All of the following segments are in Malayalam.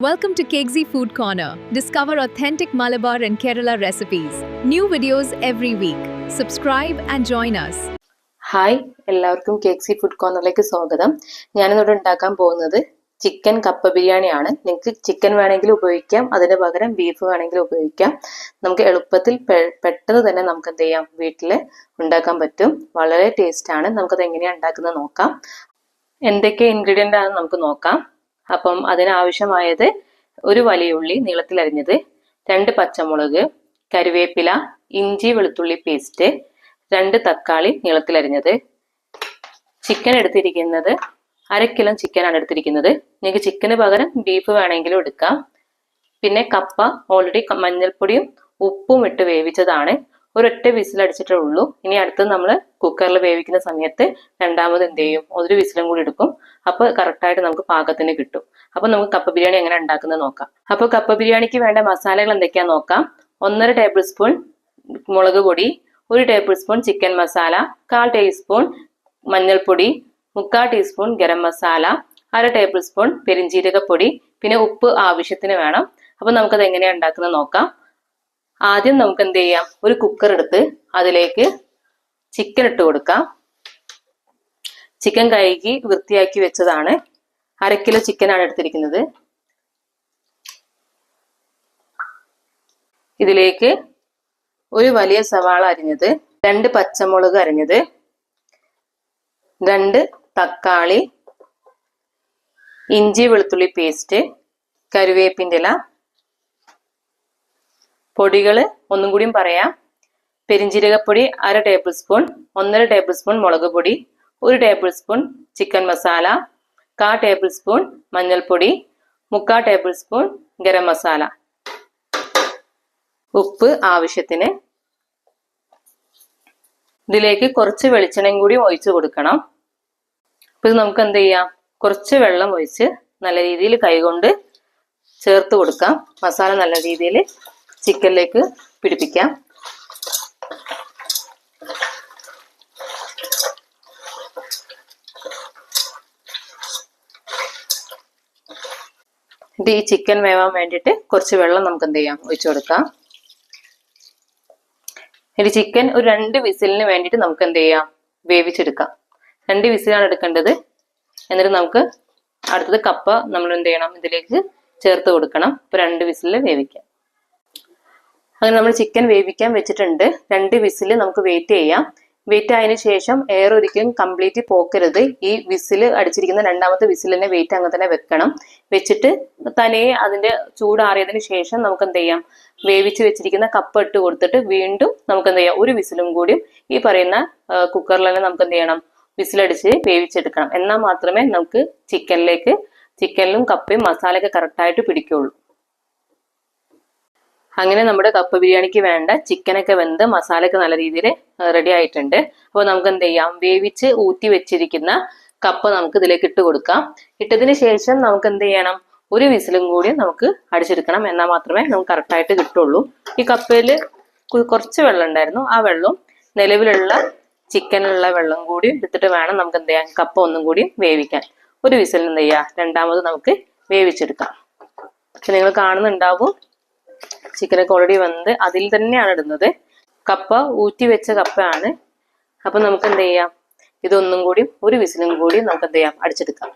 Welcome to Kegzi Food Corner. Discover authentic Malabar and Kerala recipes. New videos every week. Subscribe and join us. Hi എല്ലാവർക്കും കേക്സി ഫുഡ് കോർണറിലേക്ക് സ്വാഗതം. ഞാനിവിടെ ഉണ്ടാക്കാൻ പോകുന്നത് ചിക്കൻ കപ്പ ബിരിയാണിയാണ്. നിങ്ങൾക്ക് ചിക്കൻ വേണമെങ്കിൽ ഉപയോഗിക്കാം, അതിന് പകരം ബീഫ് വേണമെങ്കിൽ ഉപയോഗിക്കാം. നമുക്ക് എളുപ്പത്തിൽ പെട്ടെന്ന് തന്നെ നമുക്ക് എന്ത് ചെയ്യാം, വീട്ടിൽ ഉണ്ടാക്കാൻ പറ്റും. വളരെ ടേസ്റ്റ് ആണ്. നമുക്കത് എങ്ങനെയാണ് ഉണ്ടാക്കുന്നത് നോക്കാം. എന്തൊക്കെ ഇൻഗ്രീഡിയൻ്റ് ആണെന്ന് നമുക്ക് നോക്കാം. അപ്പം അതിനാവശ്യമായത് ഒരു വലിയ ഉള്ളി നീളത്തിൽ അരിഞ്ഞത്, 2 പച്ചമുളക്, കറിവേപ്പില, ഇഞ്ചി വെളുത്തുള്ളി പേസ്റ്റ്, 2 തക്കാളി നീളത്തിൽ അരിഞ്ഞത്. ചിക്കൻ എടുത്തിരിക്കുന്നത് 1/2 കിലോ ചിക്കനാണ് എടുത്തിരിക്കുന്നത്. നിങ്ങൾക്ക് ചിക്കന് പകരം ബീഫ് വേണമെങ്കിലും എടുക്കാം. പിന്നെ കപ്പ ഓൾറെഡി മഞ്ഞൾപ്പൊടിയും ഉപ്പും ഇട്ട് വേവിച്ചതാണ്. ഒരൊറ്റ വിസിൽ അടിച്ചിട്ടേ ഉള്ളൂ. ഇനി അടുത്ത് നമ്മൾ കുക്കറിൽ വേവിക്കുന്ന സമയത്ത് രണ്ടാമത് എന്ത് ചെയ്യും, ഒരു വിസിലും കൂടി എടുക്കും. അപ്പോൾ കറക്റ്റായിട്ട് നമുക്ക് പാകത്തിന് കിട്ടും. അപ്പോൾ നമുക്ക് കപ്പ ബിരിയാണി എങ്ങനെ ഉണ്ടാക്കുന്നത് നോക്കാം. അപ്പോൾ കപ്പ ബിരിയാണിക്ക് വേണ്ട മസാലകൾ എന്തൊക്കെയാണെന്ന് നോക്കാം. 1.5 ടേബിൾ സ്പൂൺ മുളക് പൊടി, 1 tablespoon chicken masala, 1/4 teaspoon മഞ്ഞൾപ്പൊടി, 3/4 teaspoon garam masala, 1/2 tablespoon പെരിഞ്ജീരകപ്പൊടി, പിന്നെ ഉപ്പ് ആവശ്യത്തിന് വേണം. അപ്പോൾ നമുക്കത് എങ്ങനെയാണ് ഉണ്ടാക്കുന്നത് നോക്കാം. ആദ്യം നമുക്ക് എന്ത് ചെയ്യാം, ഒരു കുക്കർ എടുത്ത് അതിലേക്ക് ചിക്കൻ ഇട്ട് കൊടുക്കാം. ചിക്കൻ കഴുകി വൃത്തിയാക്കി വെച്ചതാണ്. 1/2 കിലോ ചിക്കനാണ് എടുത്തിരിക്കുന്നത്. ഇതിലേക്ക് ഒരു വലിയ സവാള അരിഞ്ഞത്, 2 പച്ചമുളക് അരിഞ്ഞത്, 2 തക്കാളി, ഇഞ്ചി വെളുത്തുള്ളി പേസ്റ്റ്, കറിവേപ്പിൻ്റെ ഇല, പൊടികൾ ഒന്നും കൂടിയും പറയാം. പെരിഞ്ജീരകപ്പൊടി 1/2 ടേബിൾ സ്പൂൺ, 1.5 ടേബിൾ സ്പൂൺ മുളക് പൊടി, 1 tablespoon chicken masala, 1/4 table spoon മഞ്ഞൾപ്പൊടി, 3/4 ടേബിൾ സ്പൂൺ ഗരം മസാല, ഉപ്പ് ആവശ്യത്തിന്. ഇതിലേക്ക് കുറച്ച് വെളിച്ചെണ്ണയും കൂടി ഒഴിച്ചു കൊടുക്കണം. അപ്പൊ ഇത് നമുക്ക് എന്ത് ചെയ്യാം, കുറച്ച് വെള്ളം ഒഴിച്ച് നല്ല രീതിയിൽ കൈകൊണ്ട് ചേർത്ത് കൊടുക്കാം. മസാല നല്ല രീതിയിൽ ചിക്കനിലേക്ക് പിടിപ്പിക്കാം. ഇത് ഈ ചിക്കൻ വേവാൻ വേണ്ടിയിട്ട് കുറച്ച് വെള്ളം നമുക്ക് എന്ത് ചെയ്യാം, ഒഴിച്ചു കൊടുക്കാം. ഇത് ചിക്കൻ ഒരു 2 വിസിലിന് വേണ്ടിയിട്ട് നമുക്ക് എന്ത് ചെയ്യാം, വേവിച്ചെടുക്കാം. 2 വിസിലാണ് എടുക്കേണ്ടത്. എന്നിട്ട് നമുക്ക് അടുത്തത് കപ്പ നമ്മൾ എന്ത് ചെയ്യണം, ഇതിലേക്ക് ചേർത്ത് കൊടുക്കണം. ഇപ്പൊ 2 വിസിലിൽ വേവിക്കാം. അങ്ങനെ നമ്മൾ ചിക്കൻ വേവിക്കാൻ വെച്ചിട്ടുണ്ട്. 2 വിസിൽ നമുക്ക് വെയിറ്റ് ചെയ്യാം. വെയിറ്റ് ആയതിനു ശേഷം എയർ ഒരിക്കലും കംപ്ലീറ്റ് പോക്കരുത്. ഈ വിസിൽ അടിച്ചിരിക്കുന്ന രണ്ടാമത്തെ വിസിലിനെ വെയിറ്റ് അങ്ങനെ തന്നെ വെക്കണം. വെച്ചിട്ട് തനിയെ അതിന്റെ ചൂടാറിയതിനു ശേഷം നമുക്ക് എന്ത് ചെയ്യാം, വേവിച്ച് വെച്ചിരിക്കുന്ന കപ്പ ഇട്ട് കൊടുത്തിട്ട് വീണ്ടും നമുക്ക് എന്ത് ചെയ്യാം, ഒരു വിസിലും കൂടി ഈ പറയുന്ന കുക്കറിൽ തന്നെ നമുക്ക് എന്ത് ചെയ്യണം, വിസിലടിച്ച് വേവിച്ചെടുക്കണം. എന്നാൽ മാത്രമേ നമുക്ക് ചിക്കനിലും കപ്പയും മസാലയൊക്കെ കറക്റ്റായിട്ട് പിടിക്കുള്ളൂ. അങ്ങനെ നമ്മുടെ കപ്പ ബിരിയാണിക്ക് വേണ്ട ചിക്കനൊക്കെ വെന്ത് മസാലയൊക്കെ നല്ല രീതിയിൽ റെഡി ആയിട്ടുണ്ട്. അപ്പോൾ നമുക്ക് എന്ത് ചെയ്യാം, വേവിച്ച് ഊറ്റി വെച്ചിരിക്കുന്ന കപ്പ നമുക്ക് ഇതിലേക്ക് ഇട്ട് കൊടുക്കാം. ഇട്ടതിന് ശേഷം നമുക്ക് എന്ത് ചെയ്യണം, ഒരു വിസിലും കൂടി നമുക്ക് അടിച്ചെടുക്കണം. എന്നാൽ മാത്രമേ നമുക്ക് കറക്റ്റായിട്ട് കിട്ടുള്ളൂ. ഈ കപ്പയിൽ കുറച്ച് വെള്ളം ഉണ്ടായിരുന്നു. ആ വെള്ളം നിലവിലുള്ള ചിക്കനുള്ള വെള്ളം കൂടി എടുത്തിട്ട് വേണം നമുക്ക് എന്ത് ചെയ്യാം, കപ്പ ഒന്നും കൂടി വേവിക്കാൻ. ഒരു വിസിലിന് എന്ത് ചെയ്യാം, രണ്ടാമത് നമുക്ക് വേവിച്ചെടുക്കാം. പക്ഷെ നിങ്ങൾ കാണുന്നുണ്ടാവും, ചിക്കനൊക്കെ ഓൾറെഡി വന്ന് അതിൽ തന്നെയാണ് ഇടുന്നത്. കപ്പ ഊറ്റി വെച്ച കപ്പയാണ്. അപ്പൊ നമുക്ക് എന്ത് ചെയ്യാം, ഇതൊന്നും കൂടി ഒരു വിസിലും കൂടി നമുക്ക് എന്ത് ചെയ്യാം, അടിച്ചെടുക്കാം.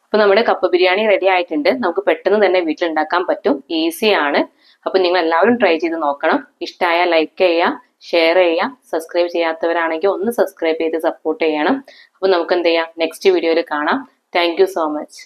അപ്പൊ നമ്മുടെ കപ്പ ബിരിയാണി റെഡി ആയിട്ടുണ്ട്. നമുക്ക് പെട്ടെന്ന് തന്നെ വീട്ടിലുണ്ടാക്കാൻ പറ്റും. ഈസിയാണ്. അപ്പൊ നിങ്ങൾ എല്ലാവരും ട്രൈ ചെയ്ത് നോക്കണം. ഇഷ്ടമായ ലൈക്ക് ചെയ്യുക, ഷെയർ ചെയ്യുക. സബ്സ്ക്രൈബ് ചെയ്യാത്തവരാണെങ്കിൽ ഒന്ന് സബ്സ്ക്രൈബ് ചെയ്ത് സപ്പോർട്ട് ചെയ്യണം. അപ്പൊ നമുക്ക് എന്ത് ചെയ്യാം, നെക്സ്റ്റ് വീഡിയോയിൽ കാണാം. Thank you so much.